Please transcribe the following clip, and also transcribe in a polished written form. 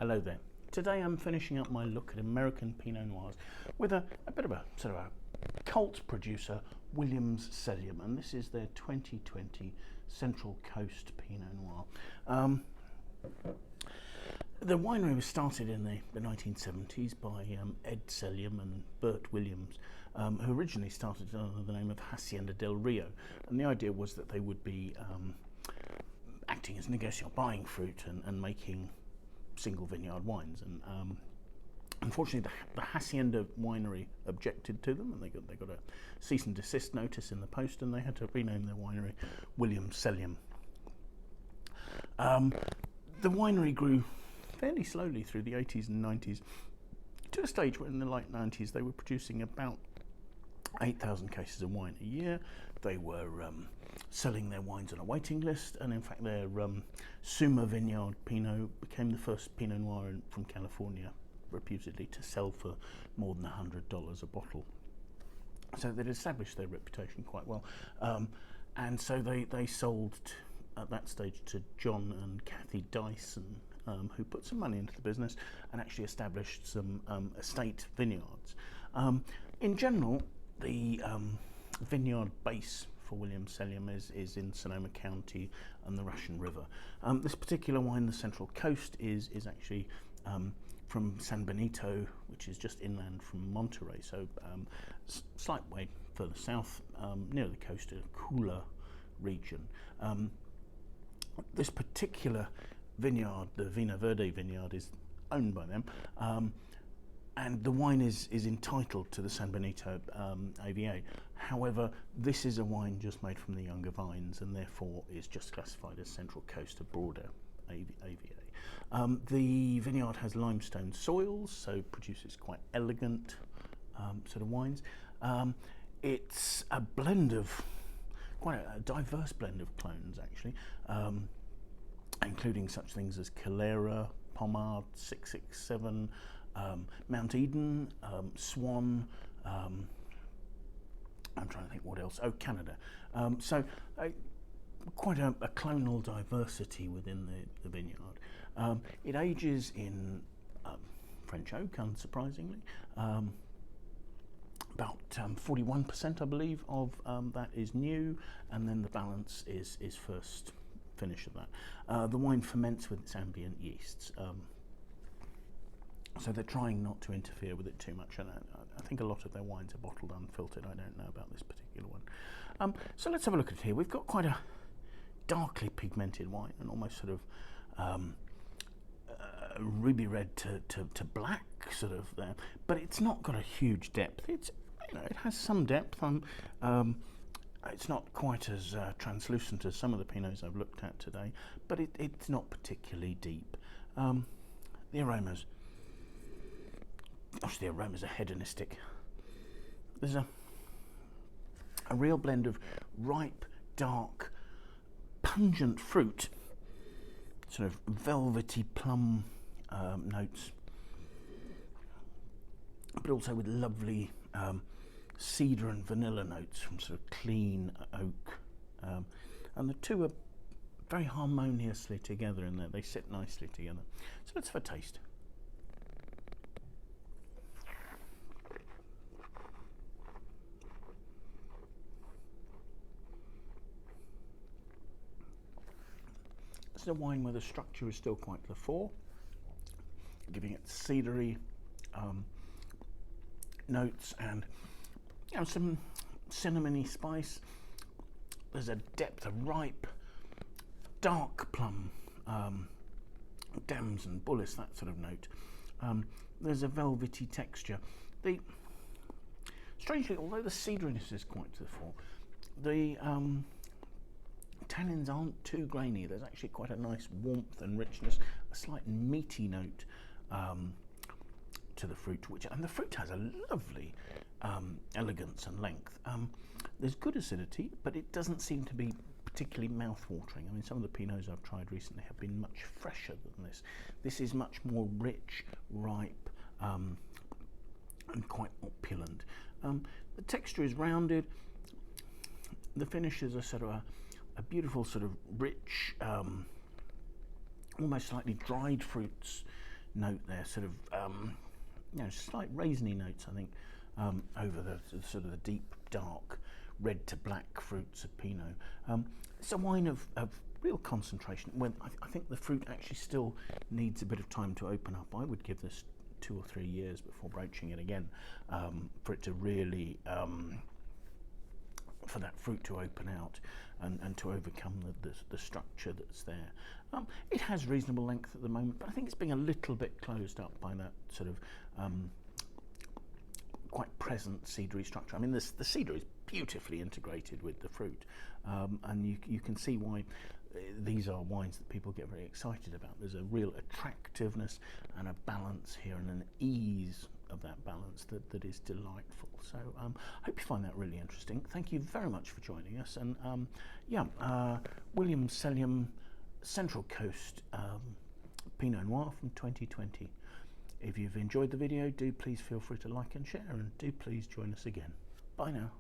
Hello there. Today I'm finishing up my look at American Pinot Noirs with a bit of a sort of a cult producer, Williams Selyem, and this is their 2020 Central Coast Pinot Noir. The winery was started in the 1970s by Ed Selyem and Burt Williams, who originally started under the name of Hacienda Del Rio, and the idea was that they would be acting as negociant, buying fruit and making single vineyard wines, and unfortunately the Hacienda Winery objected to them, and they got a cease and desist notice in the post, and they had to rename their winery Williams Selyem. The winery grew fairly slowly through the 80s and 90s to a stage where in the late 90s they were producing about 8,000 cases of wine a year. They were selling their wines on a waiting list, and in fact their Sonoma Vineyard Pinot became the first Pinot Noir from California, reputedly, to sell for more than $100 a bottle. So they'd established their reputation quite well, and so they sold at that stage to John and Kathy Dyson, who put some money into the business and actually established some estate vineyards. In general, the vineyard base for Williams Selyem is in Sonoma County and the Russian River. This particular wine, the Central Coast, is actually from San Benito, which is just inland from Monterey, so slight way further south, near the coast, a cooler region. This particular vineyard, the Vina Verde vineyard, is owned by them, and the wine is entitled to the San Benito AVA. However, this is a wine just made from the younger vines, and therefore is just classified as Central Coast, a broader AVA. The vineyard has limestone soils, so produces quite elegant sort of wines. It's a blend of, quite a diverse blend of clones actually, including such things as Calera, Pommard, 667, Mount Eden, Swan, I'm trying to think what else, Canada. So quite a clonal diversity within the vineyard. It ages in French oak, unsurprisingly. About 41%, I believe, of that is new, and then the balance is first finish of that. The wine ferments with its ambient yeasts, so they're trying not to interfere with it too much, and I think a lot of their wines are bottled unfiltered. I don't know about this particular one. So let's have a look at it here. We've got quite a darkly pigmented wine, and almost sort of ruby red to black sort of there, but it's not got a huge depth. It's, it has some depth. It's not quite as translucent as some of the Pinots I've looked at today, but it's not particularly deep. The aromas, gosh, the aromas are hedonistic. There's a real blend of ripe, dark, pungent fruit, sort of velvety plum notes, but also with lovely cedar and vanilla notes from sort of clean oak, and the two are very harmoniously together in there. They sit nicely together. So let's have a taste. This is a wine where the structure is still quite to the fore, giving it cedary notes and some cinnamony spice. There's a depth of ripe, dark plum, Dems and Bullis, that sort of note. There's a velvety texture. Strangely, although the cedariness is quite to the fore, the tannins aren't too grainy. There's actually quite a nice warmth and richness, a slight meaty note to the fruit, and the fruit has a lovely elegance and length. There's good acidity, but it doesn't seem to be particularly mouth-watering. I mean, some of the Pinots I've tried recently have been much fresher than this. This is much more rich, ripe, and quite opulent. The texture is rounded. The finish is a sort of a beautiful sort of rich, almost slightly dried fruits note there, sort of you know, slight raisiny notes, I think, over the sort of the deep dark red to black fruits of Pinot. It's a wine of real concentration. When I think the fruit actually still needs a bit of time to open up. I would give this 2 or 3 years before broaching it again, for it to really, for that fruit to open out and to overcome the structure that's there. It has reasonable length at the moment, but I think it's being a little bit closed up by that sort of quite present cedary structure. I mean, the cedar is beautifully integrated with the fruit, and you can see why these are wines that people get very excited about. There's a real attractiveness and a balance here, and an ease of that balance that is delightful. So I hope you find that really interesting. Thank you very much for joining us. And Williams Selyem, Central Coast Pinot Noir from 2020. If you've enjoyed the video, do please feel free to like and share, and do please join us again. Bye now.